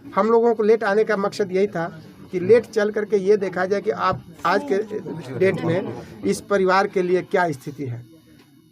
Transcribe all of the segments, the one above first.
हम लोगों को लेट आने का मकसद यही था कि लेट चल करके ये देखा जाए कि आप आज के डेट में इस परिवार के लिए क्या स्थिति है।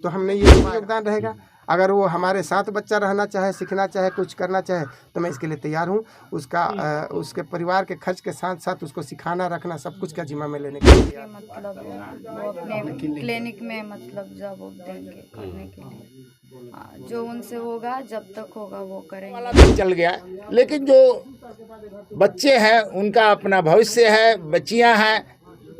तो हमने ये योगदान रहेगा। अगर वो हमारे साथ बच्चा रहना चाहे, सीखना चाहे, कुछ करना चाहे तो मैं इसके लिए तैयार हूँ। उसके परिवार के खर्च के साथ साथ उसको सिखाना, रखना, सब कुछ का जिम्मा में लेने के लिए मतलब वो अपने क्लिनिक में मतलब जॉब देंगे करने के लिए, जो उनसे होगा जब तक होगा वो करेंगे। चल गया, लेकिन जो बच्चे हैं उनका अपना भविष्य है, बच्चियां हैं,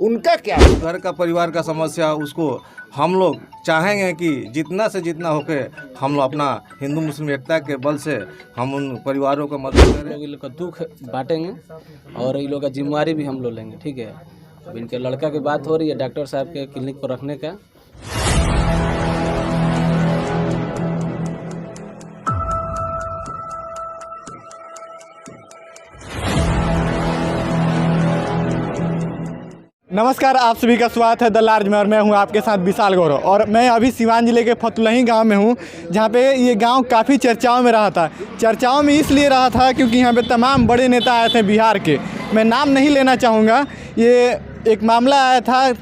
उनका क्या? घर का परिवार का समस्या उसको हम लोग चाहेंगे कि जितना से जितना होके हम लोग अपना हिंदू मुस्लिम एकता के बल से हम उन परिवारों को मदद करें। इन लोग का दुख बांटेंगे और इन लोग का जिम्मेवारी भी हम लोग लेंगे। ठीक है, अब इनके लड़का की बात हो रही है डॉक्टर साहब के क्लिनिक पर रखने का। नमस्कार, आप सभी का स्वागत है द लार्ज में और मैं हूं आपके साथ विशाल गौरव। और मैं अभी सिवान जिले के फतुलही गांव में हूं, जहां पे ये गांव काफ़ी चर्चाओं में रहा था। चर्चाओं में इसलिए रहा था क्योंकि यहां पे तमाम बड़े नेता आए थे बिहार के। मैं नाम नहीं लेना चाहूँगा। ये एक मामला आया था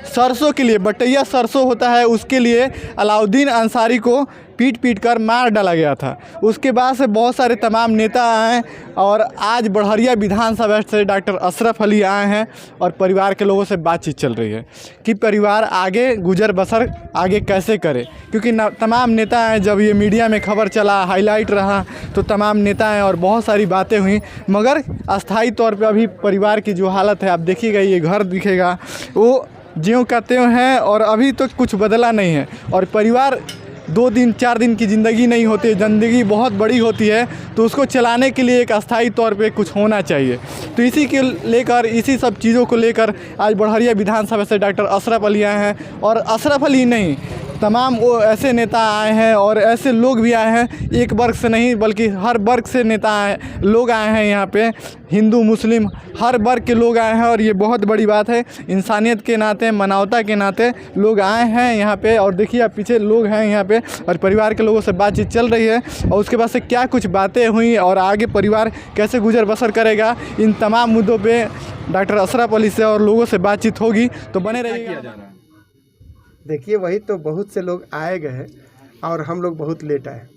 सरसों के लिए, बटैया सरसों होता है उसके लिए अलाउद्दीन अंसारी को पीट कर मार डाला गया था। उसके बाद से बहुत सारे तमाम नेता आए और आज बड़हरिया विधानसभा से डॉक्टर अशरफ अली आए हैं और परिवार के लोगों से बातचीत चल रही है कि परिवार आगे गुजर बसर आगे कैसे करे। क्योंकि तमाम नेता आए, जब ये मीडिया में खबर चला, हाईलाइट रहा, तो तमाम नेता आए और बहुत सारी बातें हुई। मगर अस्थाई तौर पर अभी परिवार की जो हालत है, आप देखिएगा, ये घर दिखेगा, वो ज्यों का त्यों है और अभी तो कुछ बदला नहीं है। और परिवार 2 दिन 4 दिन की ज़िंदगी नहीं होती, ज़िंदगी बहुत बड़ी होती है, तो उसको चलाने के लिए एक अस्थाई तौर पे कुछ होना चाहिए। तो इसी के लेकर, इसी सब चीज़ों को लेकर आज बड़हरिया विधानसभा से डॉक्टर अशरफ अली आए हैं। और अशरफ अली नहीं, तमाम वो ऐसे नेता आए हैं और ऐसे लोग भी आए हैं, एक वर्ग से नहीं बल्कि हर वर्ग से नेता लोग आए हैं यहाँ पे। हिंदू मुस्लिम हर वर्ग के लोग आए हैं और ये बहुत बड़ी बात है। इंसानियत के नाते, मानवता के नाते लोग आए हैं यहाँ पे। और देखिए आप पीछे लोग हैं यहाँ पे और परिवार के लोगों से बातचीत चल रही है। और उसके बाद से क्या कुछ बातें हुई और आगे परिवार कैसे गुजर बसर करेगा, इन तमाम मुद्दों पर डॉक्टर अशरफ अली से और लोगों से बातचीत होगी। तो बने रहिएगा। देखिए, वही तो बहुत से लोग आए गए और हम लोग बहुत लेट आए।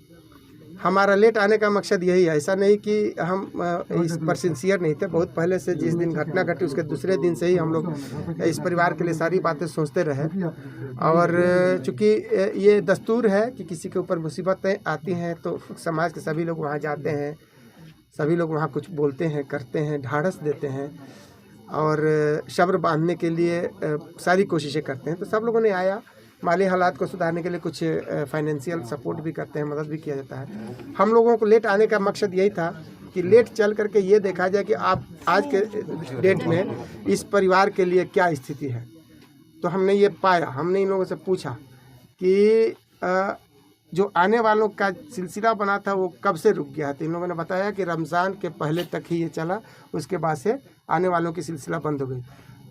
हमारा लेट आने का मकसद यही है। ऐसा नहीं कि हम इस पर सिंसियर नहीं थे। बहुत पहले से, जिस दिन घटना घटी उसके दूसरे दिन से ही हम लोग इस परिवार के लिए सारी बातें सोचते रहे। और चूँकि ये दस्तूर है कि किसी के ऊपर मुसीबतें आती हैं तो समाज के सभी लोग वहाँ जाते हैं, सभी लोग वहाँ कुछ बोलते हैं, करते हैं, ढाढ़स देते हैं और सब्र बांधने के लिए सारी कोशिशें करते हैं। तो सब लोगों ने आया, माली हालात को सुधारने के लिए कुछ फाइनेंशियल सपोर्ट भी करते हैं, मदद भी किया जाता है। हम लोगों को लेट आने का मकसद यही था कि लेट चल करके ये देखा जाए कि आप आज के डेट में इस परिवार के लिए क्या स्थिति है। तो हमने ये पाया, हमने इन लोगों से पूछा कि जो आने वालों का सिलसिला बना था वो कब से रुक गया था। इन लोगों ने बताया कि रमज़ान के पहले तक ही ये चला, उसके बाद से आने वालों की सिलसिला बंद हो गई।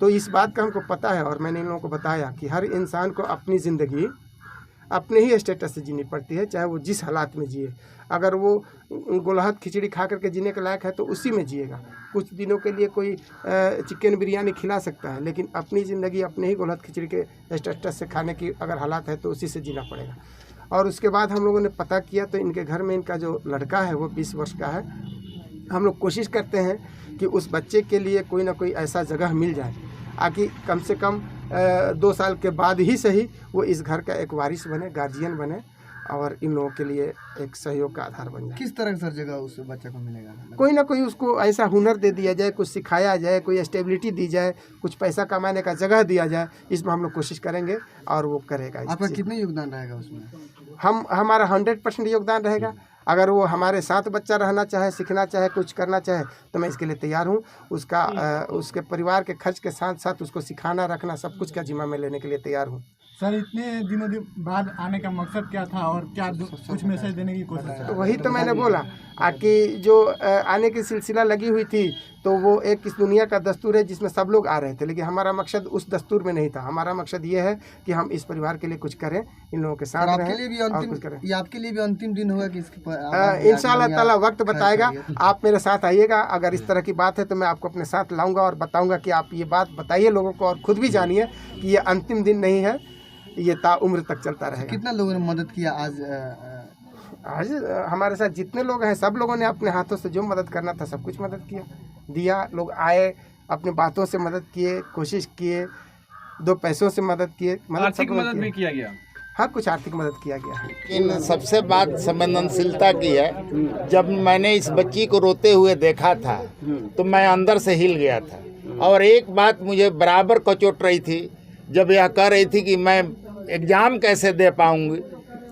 तो इस बात का हमको पता है और मैंने इन लोगों को बताया कि हर इंसान को अपनी ज़िंदगी अपने ही स्टेटस से जीनी पड़ती है, चाहे वो जिस हालात में जिए। अगर वो गुलहद खिचड़ी खा करके जीने के लायक है तो उसी में जिएगा। कुछ दिनों के लिए कोई चिकन बिरयानी खिला सकता है, लेकिन अपनी ज़िंदगी अपने ही गुलहद खिचड़ी के स्टेटस से खाने की अगर हालात है तो उसी से जीना पड़ेगा। और उसके बाद हम लोगों ने पता किया तो इनके घर में इनका जो लड़का है वो 20 वर्ष का है। हम लोग कोशिश करते हैं कि उस बच्चे के लिए कोई ना कोई ऐसा जगह मिल जाए आकि कम से कम 2 साल के बाद ही सही वो इस घर का एक वारिस बने, गार्जियन बने और इन लोगों के लिए एक सहयोग का आधार बन जाए। किस तरह सर जगह उस बच्चे को मिलेगा? कोई ना कोई उसको ऐसा हुनर दे दिया जाए, कुछ सिखाया जाए, कोई स्टेबिलिटी दी जाए, कुछ पैसा कमाने का जगह दिया जाए। इसमें हम लोग कोशिश करेंगे और वो करेगा। आपका कितना योगदान रहेगा उसमें? हमारा 100% योगदान रहेगा। अगर वो हमारे साथ बच्चा रहना चाहे, सीखना चाहे, कुछ करना चाहे तो मैं इसके लिए तैयार हूँ। उसके परिवार के खर्च के साथ साथ उसको सिखाना, रखना, सब कुछ का जिम्मा में लेने के लिए तैयार हूँ। सर, इतने दिनों बाद आने का मकसद क्या था और क्या कुछ मैसेज देने की कोशिश? तो वही तो मैंने बोला, आकि जो आने की सिलसिला लगी हुई थी तो वो एक इस दुनिया का दस्तूर है जिसमें सब लोग आ रहे थे, लेकिन हमारा मकसद उस दस्तूर में नहीं था। हमारा मकसद ये है कि हम इस परिवार के लिए कुछ करें, इन लोगों के साथ रहें और कुछ करें। ये आपके लिए भी अंतिम दिन होगा कि इसके इंशाल्लाह ताला वक्त बताएगा। आप मेरे साथ आइएगा, अगर इस तरह की बात है तो मैं आपको अपने साथ लाऊंगा और बताऊंगा कि आप ये बात बताइए लोगों को, और खुद भी जानिए कि ये अंतिम दिन नहीं है, ये ताउम्र तक चलता रहेगा। कितना लोगों ने मदद किया आज हमारे साथ जितने लोग हैं सब लोगों ने अपने हाथों से जो मदद करना था सब कुछ मदद दिया। लोग आए, अपने बातों से मदद किए, कोशिश किए, 2 पैसों से मदद किए, आर्थिक मदद भी किया गया। हाँ, कुछ आर्थिक मदद किया गया है। लेकिन सबसे बात संवेदनशीलता की है। जब मैंने इस बच्ची को रोते हुए देखा था तो मैं अंदर से हिल गया था, और एक बात मुझे बराबर कचोट रही थी जब यह कह रही थी कि मैं एग्ज़ाम कैसे दे पाऊंगी।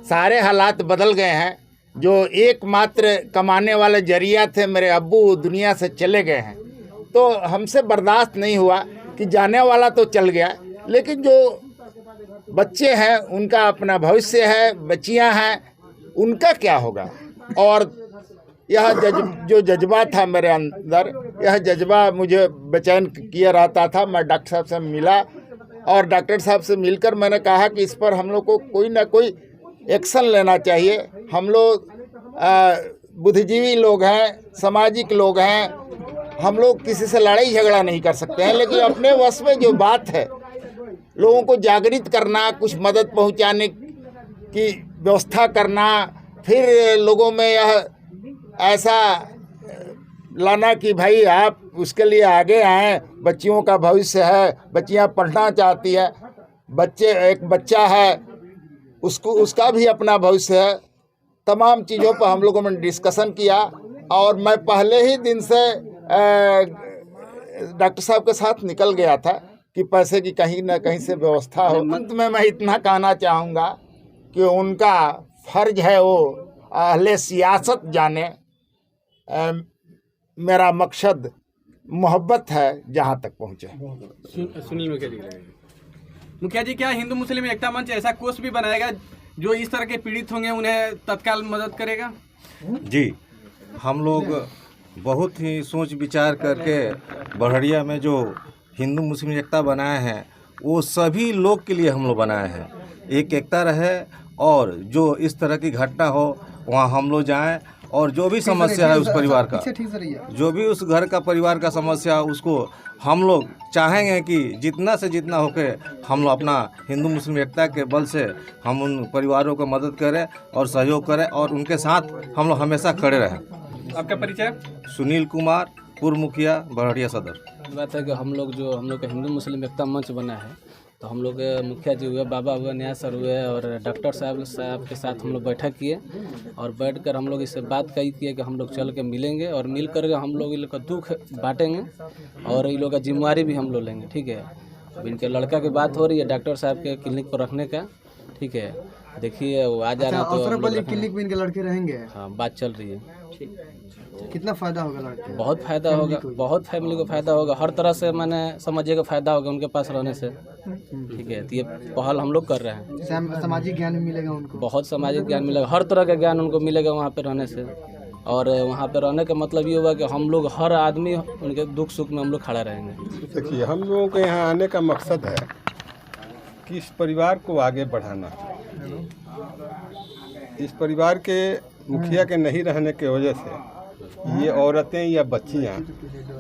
सारे हालात बदल गए हैं। जो एकमात्र कमाने वाले जरिया थे मेरे अब्बू, दुनिया से चले गए हैं, तो हमसे बर्दाश्त नहीं हुआ कि जाने वाला तो चल गया, लेकिन जो बच्चे हैं उनका अपना भविष्य है, बच्चियां हैं, उनका क्या होगा। और यह जो जज्बा था मेरे अंदर, यह जज्बा मुझे बेचैन किया रहता था। मैं डॉक्टर साहब से मिला और डॉक्टर साहब से मिलकर मैंने कहा कि इस पर हम लोग को कोई ना कोई एक्शन लेना चाहिए। हम लोग बुद्धिजीवी लोग हैं, सामाजिक लोग हैं, हम लोग किसी से लड़ाई झगड़ा नहीं कर सकते हैं, लेकिन अपने वश में जो बात है, लोगों को जागृत करना, कुछ मदद पहुंचाने की व्यवस्था करना, फिर लोगों में यह ऐसा लाना कि भाई आप उसके लिए आगे आएँ, बच्चियों का भविष्य है, बच्चियां पढ़ना चाहती है, एक बच्चा है उसको, उसका भी अपना भविष्य है। तमाम चीज़ों पर हम लोगों ने डिस्कशन किया, और मैं पहले ही दिन से डॉक्टर साहब के साथ निकल गया था कि पैसे की कहीं ना कहीं से व्यवस्था हो। अंत में मैं इतना कहना चाहूँगा कि उनका फ़र्ज है वो अहले सियासत जाने। मेरा मकसद मोहब्बत है, जहाँ तक पहुँचे। सुनील मुखिया जी, क्या हिंदू मुस्लिम एकता मंच ऐसा कोष भी बनाएगा जो इस तरह के पीड़ित होंगे उन्हें तत्काल मदद करेगा? जी, हम लोग बहुत ही सोच विचार करके बड़हरिया में जो हिंदू मुस्लिम एकता बनाए हैं वो सभी लोग के लिए हम लोग बनाए हैं। एक एकता रहे, और जो इस तरह की घटना हो वहाँ हम लोग जाएँ, और जो भी समस्या है उस परिवार का, जो भी उस घर का परिवार का समस्या, उसको हम लोग चाहेंगे कि जितना से जितना होके हम लोग अपना हिंदू मुस्लिम एकता के बल से हम उन परिवारों को मदद करें और सहयोग करें, और उनके साथ हम लोग हमेशा खड़े रहें। आपका परिचय? सुनील कुमार, पूर्व मुखिया, बड़हरिया सदर। बात है कि हम लोग का हिंदू मुस्लिम एकता मंच बना है, तो हम लोग के मुखिया जी हुए, बाबा हुए, न्याय सर हुए, और डॉक्टर साहब के साथ हम लोग बैठक किए, और बैठकर हम लोग इससे बात कही किए कि हम लोग चल के मिलेंगे, और मिल कर हम लोग इन लोग का दुख बांटेंगे, और इन लोग का जिम्मेवारी भी हम लोग लेंगे। ठीक है, अब इनके लड़का की बात हो रही है डॉक्टर साहब के क्लिनिक पर रखने का। ठीक है, देखिए वो आ जाना तो क्लिनिक में इनके लड़के रहेंगे। हाँ, बात चल रही है। कितना फ़ायदा होगा लड़के? बहुत फ़ायदा होगा, बहुत फैमिली को फ़ायदा होगा, हर तरह से मैंने समझिएगा फ़ायदा होगा उनके पास रहने से। ठीक है, तो ये पहल हम लोग कर रहे हैं। सामाजिक ज्ञान भी मिलेगा उनको, बहुत सामाजिक ज्ञान मिलेगा, हर तरह का ज्ञान उनको मिलेगा वहाँ पे रहने से। और वहाँ पे रहने का मतलब ये होगा कि हम लोग हर आदमी उनके दुख सुख में हम लोग खड़ा रहेंगे। देखिए, हम लोगों के यहाँ आने का मकसद है कि इस परिवार को आगे बढ़ाना। इस परिवार के मुखिया के नहीं रहने की वजह से ये औरतें या बच्चियां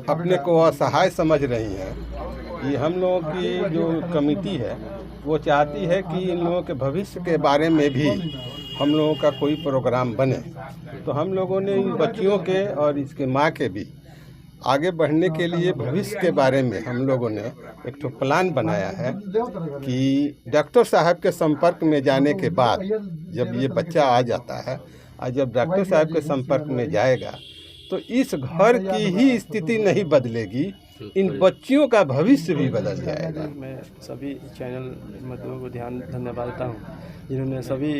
अपने को असहाय समझ रही हैं। ये हम लोगों की जो कमेटी है वो चाहती है कि इन लोगों के भविष्य के बारे में भी हम लोगों का कोई प्रोग्राम बने। तो हम लोगों ने इन बच्चियों के और इसके माँ के भी आगे बढ़ने के लिए भविष्य के बारे में हम लोगों ने एक तो प्लान बनाया है कि डॉक्टर साहब के संपर्क में जाने के बाद जब ये बच्चा आ जाता है, और जब डॉक्टर साहब के संपर्क में जाएगा तो इस घर की ही स्थिति नहीं बदलेगी, इन बच्चियों का भविष्य भी बदल जाएगा। मैं सभी चैनल मजदूरों को धन्यवाद देता हूँ जिन्होंने सभी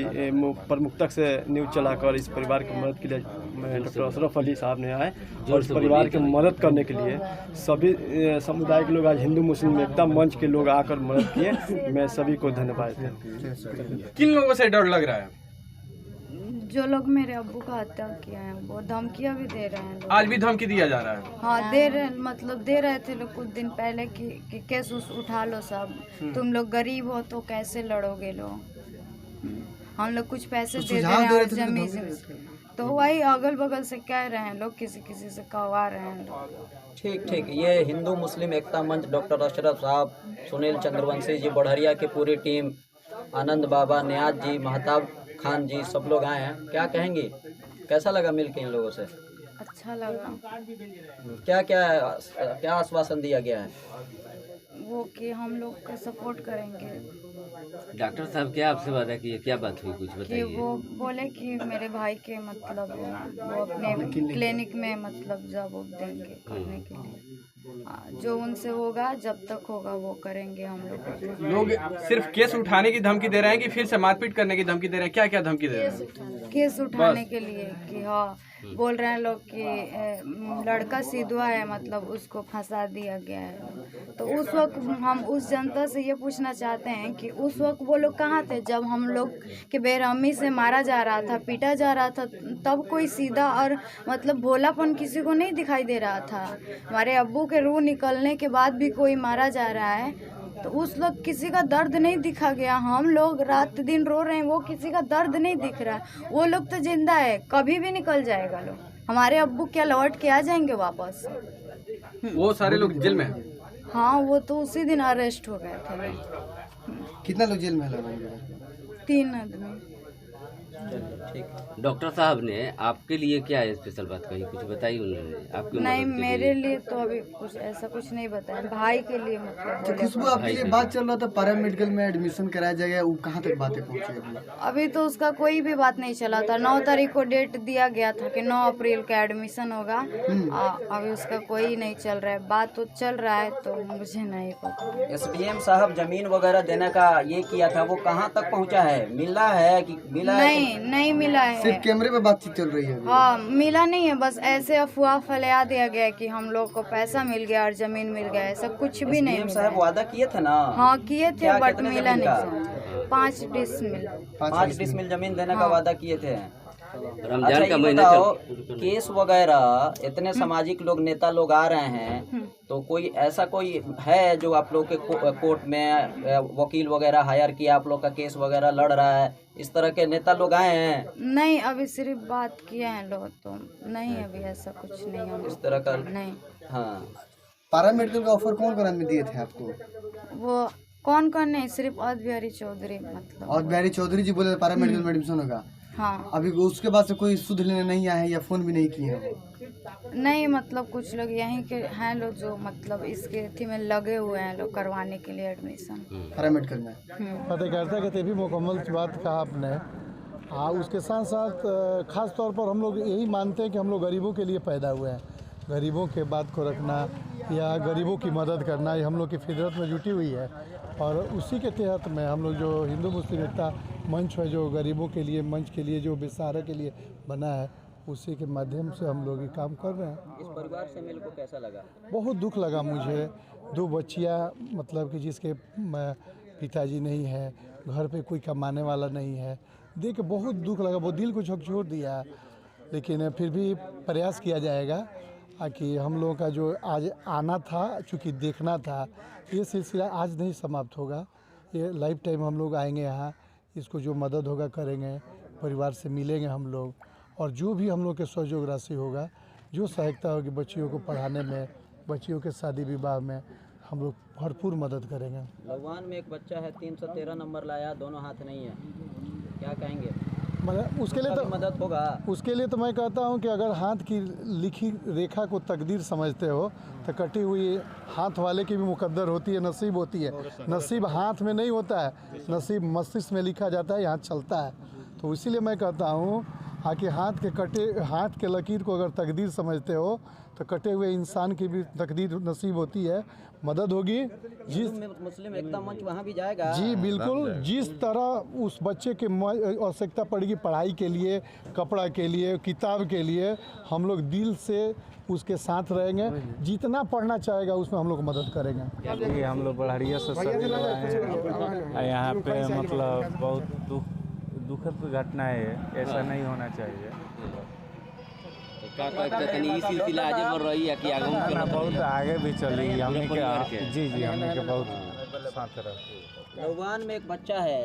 प्रमुखता से न्यूज़ चलाकर इस परिवार की मदद के लिए। मैं डॉक्टर अशरफ अली साहब ने आए और इस परिवार की मदद करने के लिए सभी समुदाय के लोग, आज हिंदू मुस्लिम एकता मंच के लोग आकर मदद किए। मैं सभी को धन्यवाद देता हूँ। किन लोगों से डर लग रहा है? जो लोग मेरे अब्बू का हत्या किया है वो धमकियां भी दे रहे हैं लोग। आज भी धमकी दिया जा रहा है। हाँ दे रहे, मतलब दे रहे थे लोग कुछ दिन पहले कि केस उठा लो सब, तुम लोग गरीब हो तो कैसे लड़ोगे लोग, हम लोग कुछ पैसे दे रहे हैं और जमीन, तो वही अगल बगल से कह रहे हैं लोग, किसी किसी से कहवा रहे हैं लोग। ठीक ये हिंदू मुस्लिम एकता मंच, डॉक्टर अशरफ साहब, सुनील चंद्रवंशी जी, बढ़रिया की पूरी टीम, आनंद बाबा, नियाज जी, महताब खान जी, सब लोग आए हैं। क्या कहेंगे, कैसा लगा मिलके इन लोगों से? अच्छा लगा। क्या क्या क्या आश्वासन दिया गया है? वो कि हम लोग का सपोर्ट करेंगे। डॉक्टर साहब क्या आपसे वादा किए, क्या बात हुई, कुछ कि बताइए। वो बोले कि मेरे भाई के मतलब वो अपने क्लिनिक में मतलब जॉब देंगे करने के लिए, जो उनसे होगा, जब तक होगा वो करेंगे हम लोग। सिर्फ केस उठाने की धमकी दे रहे हैं कि फिर से मारपीट करने की धमकी दे रहे हैं? क्या क्या धमकी दे रहे हैं? केस उठाने के लिए कि हाँ, बोल रहे हैं लोग कि लड़का सीधुआ है, मतलब उसको फंसा दिया गया है। तो उस वक्त हम उस जनता से ये पूछना चाहते हैं कि उस वक्त वो लोग कहाँ थे जब हम लोग के बेरहमी से मारा जा रहा था, पीटा जा रहा था, तब कोई सीधा और मतलब भोलापन किसी को नहीं दिखाई दे रहा था। हमारे अब्बू के रूह निकलने के बाद भी कोई मारा जा रहा है, तो उस वक्त किसी का दर्द नहीं दिखा गया। हम लोग रात दिन रो रहे हैं, वो किसी का दर्द नहीं दिख रहा। वो लोग तो जिंदा है, कभी भी निकल जाएगा लोग। हमारे अब्बू क्या लौट के आ जाएंगे वापस? वो सारे लोग जेल में हैं? हाँ, वो तो उसी दिन अरेस्ट हो गए थे। कितना लोग जेल में लगे? 3 आदमी। डॉक्टर साहब ने आपके लिए क्या स्पेशल बात कही, कुछ बताई उन्होंने आपके? नहीं, मेरे लिए तो अभी कुछ ऐसा कुछ नहीं बताया, भाई के लिए मतलब। खुशबू, आपके लिए बात चल रहा था पैरा मेडिकल में एडमिशन कराया जाएगा, वो कहाँ तक बातें पहुँची? अभी तो उसका कोई भी बात नहीं चला था। 9 तारीख को डेट दिया गया था कि 9 अप्रैल का एडमिशन होगा। अभी उसका कोई नहीं चल रहा है, बात तो चल रहा है, तो मुझे नहीं पता। SDM साहब जमीन वगैरह देने का ये किया था, वो कहाँ तक पहुँचा है? मिला है कि मिला है? नहीं मिला है। सिर्फ कैमरे पे बातचीत चल रही है? हाँ, मिला नहीं है, बस ऐसे अफवाह फैला दिया गया कि हम लोग को पैसा मिल गया और जमीन मिल गया, ऐसा कुछ भी नहीं मिला। साहब वादा किए थे ना? हाँ किए थे, बट मिला नहीं। 5 डिसमिल जमीन देने का वादा किए थे। रमजान का महीना केस वगैरह इतने सामाजिक लोग, नेता लोग आ रहे हैं, तो कोई ऐसा कोई है जो आप लोग के कोर्ट में वकील वगैरह हायर किया, आप लोग का केस वगैरह लड़ रहा है, इस तरह के नेता लोग आए हैं? नहीं, अभी सिर्फ बात किए हैं लोग, तो नहीं अभी ऐसा कुछ नहीं है इस तरह का। नहीं। हाँ, पैरा मेडिकल का ऑफर कौन आदमी दिए थे आपको? वो कौन नहीं, सिर्फ अवध बिहारी चौधरी, मतलब अवध बिहारी चौधरी जी बोले पैरा मेडिकल में एडमिशन होगा। हाँ। अभी उसके बाद से कोई सुध लेने नहीं आया है या फोन भी नहीं किए हैं? नहीं, मतलब कुछ लोग यहीं के हैं लोग जो मतलब इसके थी में लगे हुए हैं लोग करवाने के लिए एडमिशन पैरा मेडिकल में। पत्रकारिता के भी मुकम्मल बात कहा आपने। हाँ, उसके साथ साथ ख़ास तौर पर हम लोग यही मानते हैं कि हम लोग गरीबों के लिए पैदा हुए हैं। गरीबों के बात को रखना या गरीबों की मदद करना, ये हम लोग की फितरत में जुटी हुई है। और उसी के तहत में हम लोग जो हिंदू मुस्लिम एकता मंच है, जो गरीबों के लिए मंच के लिए, जो बेसहारा के लिए बना है, उसी के माध्यम से हम लोग ये काम कर रहे हैं। इस परिवार से मिलकर कैसा लगा? बहुत दुख लगा मुझे। 2 बच्चियाँ मतलब कि जिसके पिताजी नहीं है, घर पे कोई कमाने वाला नहीं है, देख के बहुत दुख लगा, बहुत दिल को झकझोर दिया। लेकिन फिर भी प्रयास किया जाएगा कि हम लोगों का जो आज आना था, चूँकि देखना था, ये सिलसिला आज नहीं समाप्त होगा। ये लाइफ टाइम हम लोग आएंगे यहाँ, इसको जो मदद होगा करेंगे, परिवार से मिलेंगे हम लोग, और जो भी हम लोग के सहयोग राशि होगा, जो सहायता होगी बच्चियों को पढ़ाने में, बच्चियों के शादी विवाह में, हम लोग भरपूर मदद करेंगे। लवान में एक बच्चा है 313 नंबर लाया, दोनों हाथ नहीं है, क्या कहेंगे? मगर उसके लिए तो मदद होगा। उसके लिए तो मैं कहता हूँ कि अगर हाथ की लिखी रेखा को तकदीर समझते हो, तो कटी हुई हाथ वाले की भी मुकद्दर होती है, नसीब होती है। नसीब हाथ में नहीं होता है, नसीब मस्तिष्क में लिखा जाता है, यहाँ चलता है। तो इसीलिए मैं कहता हूँ कि हाथ के लकीर को अगर तकदीर समझते हो, तो कटे हुए इंसान की भी तकदीर नसीब होती है, मदद होगी। जिस मुस्लिम एकता मंच वहाँ भी जाएगा। जी बिल्कुल, जिस तरह उस बच्चे के आवश्यकता पड़ेगी पढ़ाई के लिए, कपड़ा के लिए, किताब के लिए, हम लोग दिल से उसके साथ रहेंगे। जितना पढ़ना चाहेगा उसमें हम लोग मदद करेंगे। ये हम लोग बढ़िया से सभी लोग आए हैं यहाँ पे, मतलब बहुत दुखद घटना है, ऐसा नहीं होना चाहिए। तो क्या कहते तनी ई सिलसिला आगे बढ़ रही है कि आगे ना बहुत आगे भी चली हमने के जी हमने के बहुत साथ रहे। लौवान में एक बच्चा है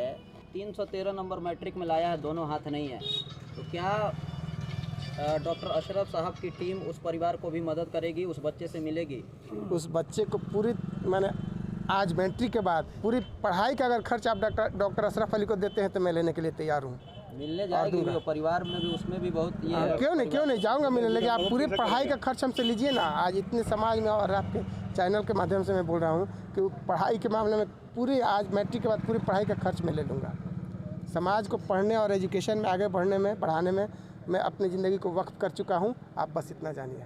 313 नंबर मैट्रिक में लाया है, दोनों हाथ नहीं है, तो क्या डॉक्टर अशरफ साहब की टीम उस परिवार को भी मदद करेगी, उस बच्चे से मिलेगी? उस बच्चे को पूरी मैंने आज मैट्रिक के बाद पूरी पढ़ाई का अगर खर्च आप डॉक्टर अशरफ अली को देते हैं तो मैं लेने के लिए तैयार हूँ। मिलने जाएगी भी, परिवार में भी उसमें भी बहुत ये है। क्यों नहीं जाऊँगा मिलने, लेकिन आप पूरी पढ़ाई का खर्च हमसे लीजिए ना। आज इतने समाज में और आपके चैनल के माध्यम से मैं बोल रहा हूँ कि पढ़ाई के मामले में पूरी आज मैट्रिक के बाद पूरी पढ़ाई का खर्च मैं ले लूँगा। समाज को पढ़ने और एजुकेशन में आगे बढ़ने में बढ़ाने में मैं अपनी ज़िंदगी को वक्फ कर चुका हूँ। आप बस इतना जानिए।